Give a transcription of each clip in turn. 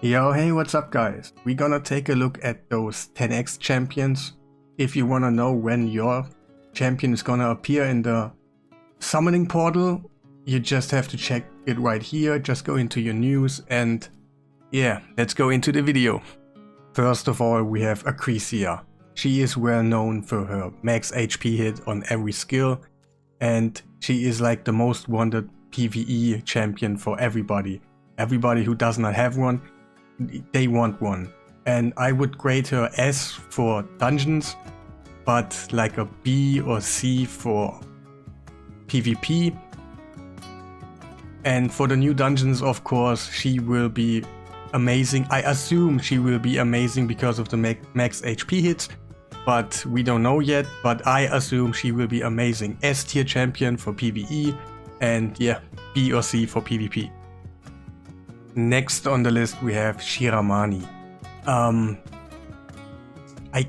Yo, hey, what's up guys? We're gonna take a look at those 10x champions. If you wanna know when your champion is gonna appear in the summoning portal, you just have to check it right here. Just go into your news and yeah, let's go into the video. First of all, we have Acrisia. She is well known for her max HP hit on every skill, and she is like the most wanted PvE champion for everybody. Everybody who does not have one, they want one. And I would grade her S for dungeons, but like a B or C for PvP. And for the new dungeons, of course, she will be amazing. I assume she will be amazing because of the max HP hits, but we don't know yet. But I assume she will be amazing. S tier champion for PvE, and yeah, B or C for PvP. Next on the list we have Shiramani. I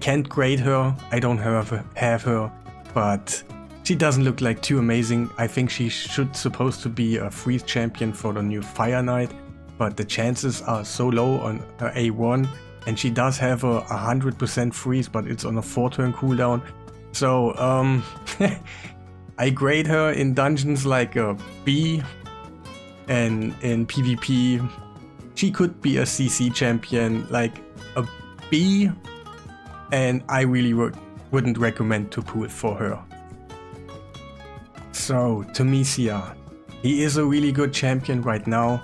can't grade her, I don't have her, but she doesn't look like too amazing. I think she should supposed to be a freeze champion for the new Fire Knight, but the chances are so low on her A1, and she does have a 100% freeze, but it's on a 4-turn cooldown. So I grade her in dungeons like a B, and in PvP she could be a CC champion like a B, and I really wouldn't recommend to pull for her. So Temesia, he is a really good champion right now.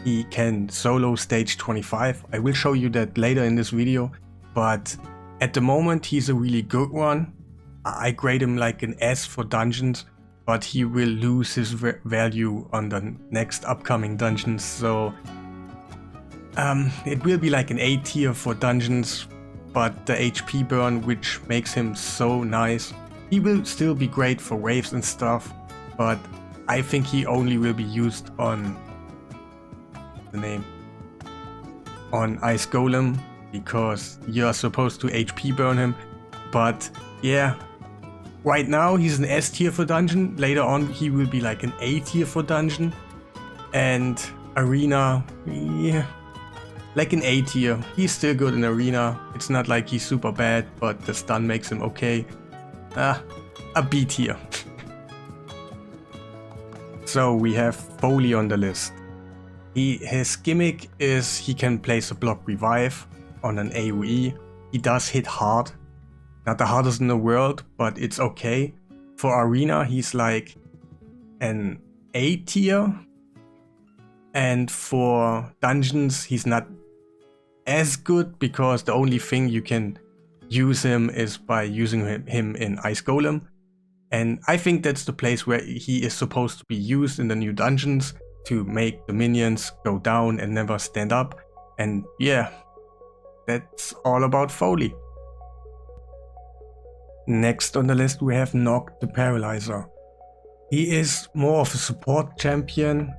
He can solo stage 25. I will show you that later in this video, but at the moment he's a really good one. I grade him like an S for dungeons, but he will lose his value on the next upcoming dungeons. So it will be like an A tier for dungeons, but the HP burn, which makes him so nice. He will still be great for waves and stuff, but I think he only will be used on on Ice Golem, because you're supposed to HP burn him. But yeah, right now he's an S tier for dungeon. Later on he will be like an A tier for dungeon, and arena, yeah, like an A tier. He's still good in arena. It's not like he's super bad, but the stun makes him okay. A B tier. So we have Foley on the list. His gimmick is he can place a block revive on an AoE. He does hit hard. Not the hardest in the world, but it's okay. For arena he's like an A tier. And for dungeons he's not as good, because the only thing you can use him is by using him in Ice Golem. And I think that's the place where he is supposed to be used in the new dungeons, to make the minions go down and never stand up. And yeah, that's all about Foley. Next on the list we have Noct the Paralyzer. He is more of a support champion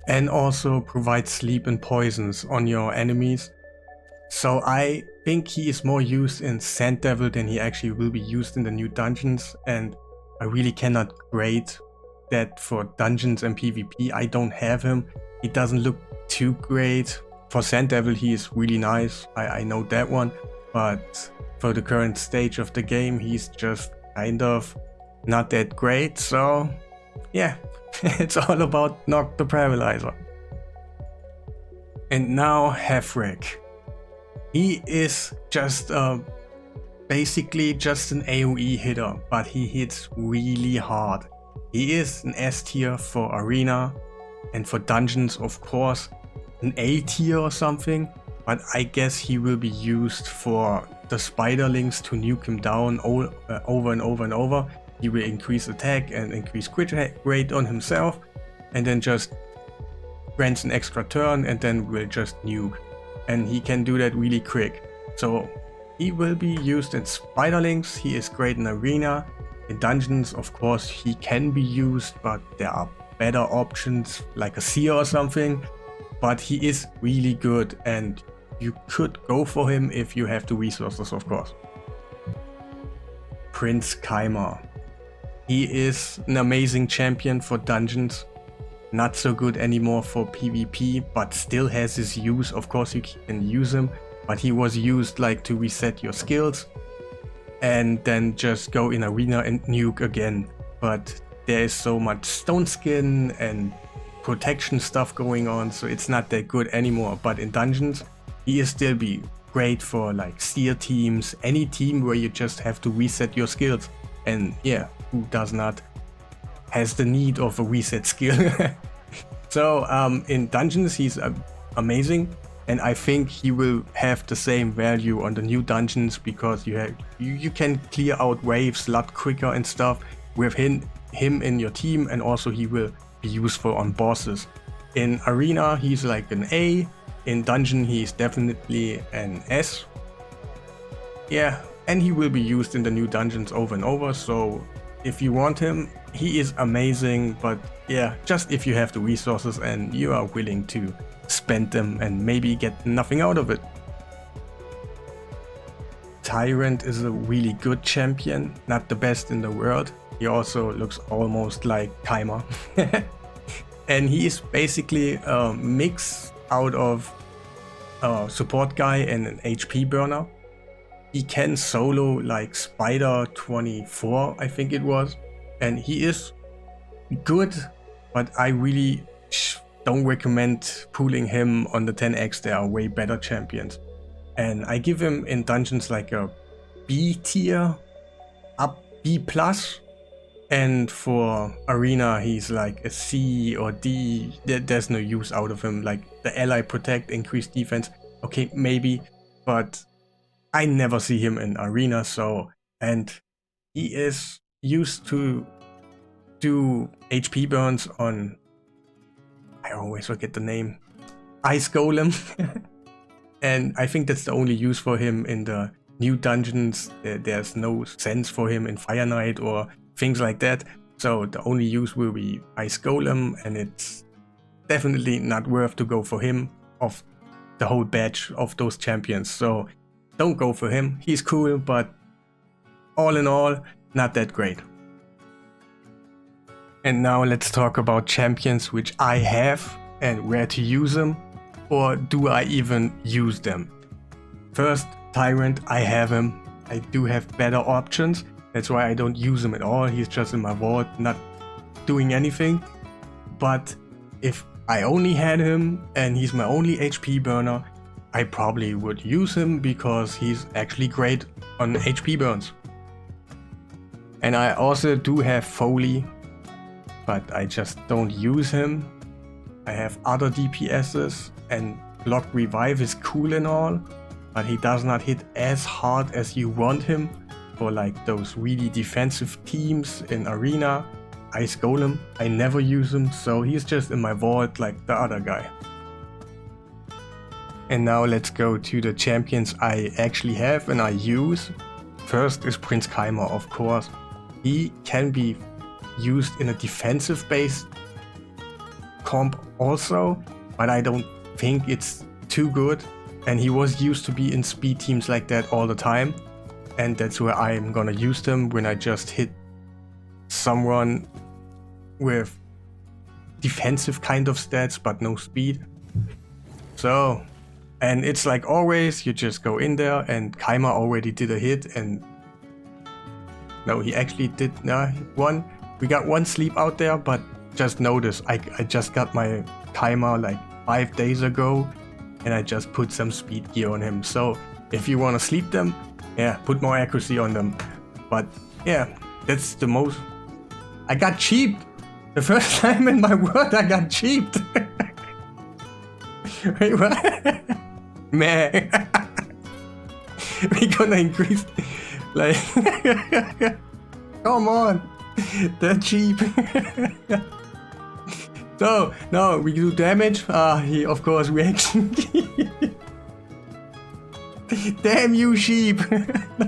and also provides sleep and poisons on your enemies. So I think he is more used in Sand Devil than he actually will be used in the new dungeons, and I really cannot grade that for dungeons and PvP. I don't have him. He doesn't look too great. For Sand Devil he is really nice, I know that one, but for the current stage of the game he's just kind of not that great. So yeah, it's all about Noct the Paralyzer. And now Hevrik. He is just basically just an AoE hitter, but he hits really hard. He is an S tier for arena, and for dungeons of course an A tier or something, but I guess he will be used for the spiderlings to nuke him down over and over and over. He will increase attack and increase crit rate on himself, and then just grants an extra turn and then will just nuke. And he can do that really quick. So he will be used in spiderlings. He is great in arena. In dungeons of course he can be used, but there are better options like a seer or something. But he is really good, and you could go for him if you have the resources, of course. Prince Kaimar. He is an amazing champion for dungeons. not so good anymore for PvP, but still has his use. Of course you can use him, but he was used like to reset your skills and then just go in arena and nuke again. But there is so much stone skin and protection stuff going on, so it's not that good anymore. But in dungeons he is still be great for like steer teams, any team where you just have to reset your skills. And yeah, who does not has the need of a reset skill? So in dungeons he's amazing, and I think he will have the same value on the new dungeons, because you can clear out waves a lot quicker and stuff with him in your team, and also he will be useful on bosses. In arena he's like an A, in dungeon he's definitely an S. Yeah, and he will be used in the new dungeons over and over, so if you want him, he is amazing. But yeah, just if you have the resources and you are willing to spend them and maybe get nothing out of it. Tyrant is a really good champion, not the best in the world. He also looks almost like Keimer. And he is basically a mix out of a support guy and an HP burner. He can solo like Spider 24, I think it was, and he is good, but I really don't recommend pulling him on the 10x. There are way better champions, and I give him in dungeons like a B tier, up B plus, and for arena he's like a C or D. There's no use out of him. Like the ally protect, increased defense, okay maybe, but I never see him in arena. So, and he is used to do HP burns on, I always forget the name, Ice Golem. And I think that's the only use for him in the new dungeons. There's no sense for him in Fire Knight or things like that. So the only use will be Ice Golem, and it's definitely not worth to go for him of the whole batch of those champions. So don't go for him. He's cool, but all in all, not that great. And now let's talk about champions which I have and where to use them, or do I even use them. First, Tyrant, I have him. I do have better options. That's why I don't use him at all. He's just in my vault, not doing anything. But if I only had him and he's my only HP burner, I probably would use him because he's actually great on HP burns. And I also do have Foley, but I just don't use him. I have other DPSs, and Block Revive is cool and all, but he does not hit as hard as you want him for like those really defensive teams in arena. Ice Golem, I never use him, so he's just in my vault like the other guy. And now let's go to the champions I actually have and I use. First is Prince Keimer, of course. He can be used in a defensive based comp also, but I don't think it's too good. And he was used to be in speed teams like that all the time. And that's where I'm gonna use them, when I just hit someone with defensive kind of stats but no speed. So, and it's like always, you just go in there, and Keimer already did a hit, and no, he actually did one. We got one sleep out there, but just notice I just got my Keimer like 5 days ago, and I just put some speed gear on him. So if you want to sleep them, yeah, put more accuracy on them. But yeah, that's the most. I got cheaped. The first time in my world I got cheaped. Wait, what? Man. We're gonna increase, like, come on, they're cheap. So, no, we do damage. He, of course, reaction. Damn you, sheep.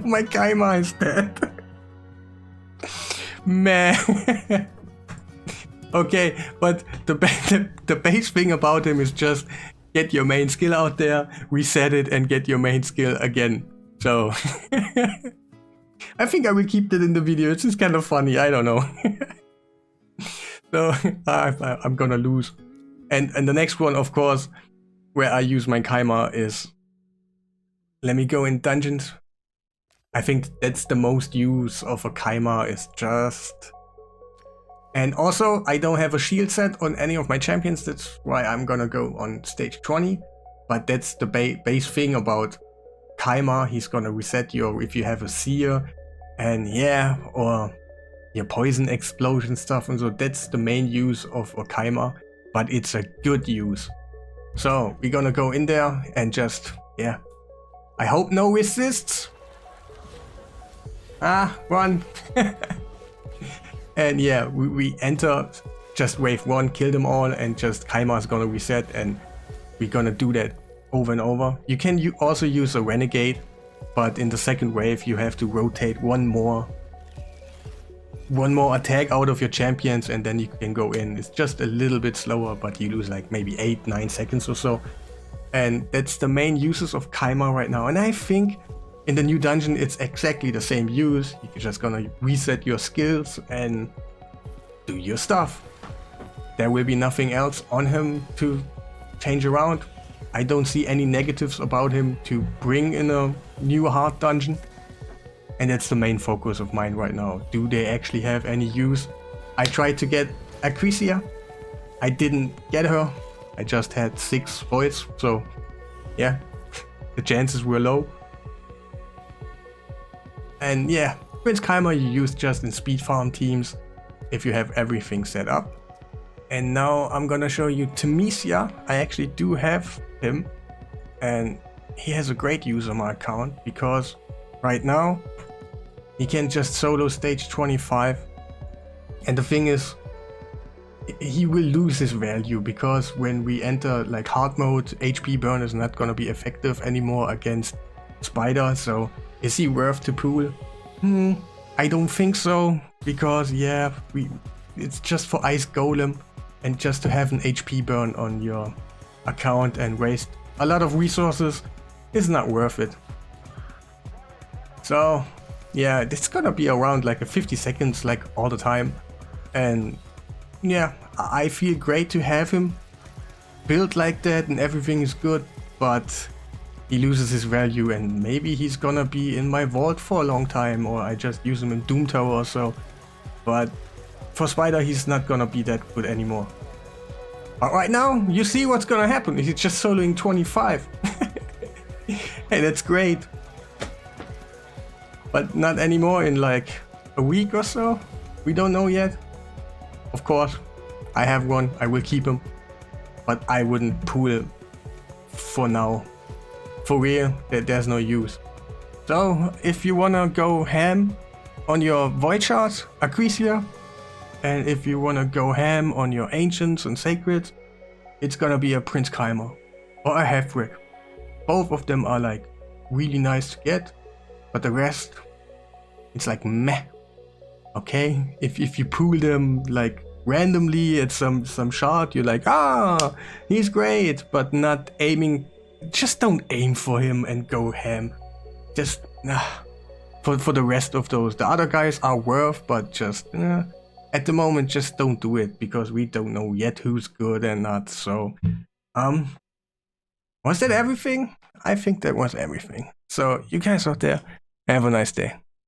My Keimer is dead. Man. Okay, but the base thing about him is just get your main skill out there, reset it, and get your main skill again. So I think I will keep that in the video. It's just kind of funny. I don't know. So I'm gonna lose. And the next one, of course, where I use my Keimer is, let me go in dungeons. I think that's the most use of a Keimer is just... And also, I don't have a shield set on any of my champions, that's why I'm gonna go on stage 20. But that's the base thing about Keimer, he's gonna reset your, if you have a seer, and yeah, or your poison explosion stuff, and so that's the main use of a Keimer, but it's a good use. So we're gonna go in there and just, yeah, I hope no resists. Run. And yeah, we enter, just wave 1, kill them all, and just Keimer is gonna reset, and we're gonna do that over and over. You can also use a renegade, but in the second wave you have to rotate one more attack out of your champions, and then you can go in. It's just a little bit slower, but you lose like maybe 8-9 seconds or so. And that's the main uses of Keimer right now. And I think in the new dungeon it's exactly the same use. You're just gonna reset your skills and do your stuff. There will be nothing else on him to change around. I don't see any negatives about him to bring in a new hard dungeon. And that's the main focus of mine right now. Do they actually have any use? I tried to get Acrisia. I didn't get her. I just had 6 voids, so yeah, the chances were low. And yeah, Prince Keimer you use just in speed farm teams if you have everything set up. And now I'm gonna show you Temesia. I actually do have him, and he has a great use on my account because right now he can just solo stage 25. And the thing is, he will lose his value because when we enter like hard mode, HP burn is not gonna be effective anymore against Spider. So is he worth to pool? I don't think so, because yeah, it's just for Ice Golem, and just to have an HP burn on your account and waste a lot of resources is not worth it. So yeah, it's gonna be around like a 50 seconds like all the time. And yeah, I feel great to have him built like that and everything is good, but he loses his value, and maybe he's gonna be in my vault for a long time, or I just use him in Doom Tower or so. But for Spider he's not gonna be that good anymore. But right now you see what's gonna happen. He's just soloing 25. Hey, that's great. But not anymore in like a week or so. We don't know yet. Of course, I have one, I will keep him. But I wouldn't pool for now. For real, there's no use. So if you wanna go ham on your Void Shards, Acrisia, and if you wanna go ham on your Ancients and Sacreds, it's gonna be a Prince Keimer or a Halfbrick. Both of them are like really nice to get, but the rest, it's like meh. Okay, if you pool them like randomly at some shard, you're like, ah, he's great, but not aiming. Just don't aim for him and go ham. Just for the rest of those, the other guys are worth, but just at the moment just don't do it, because we don't know yet who's good and not. So was that everything? I think that was everything. So you guys out there, have a nice day.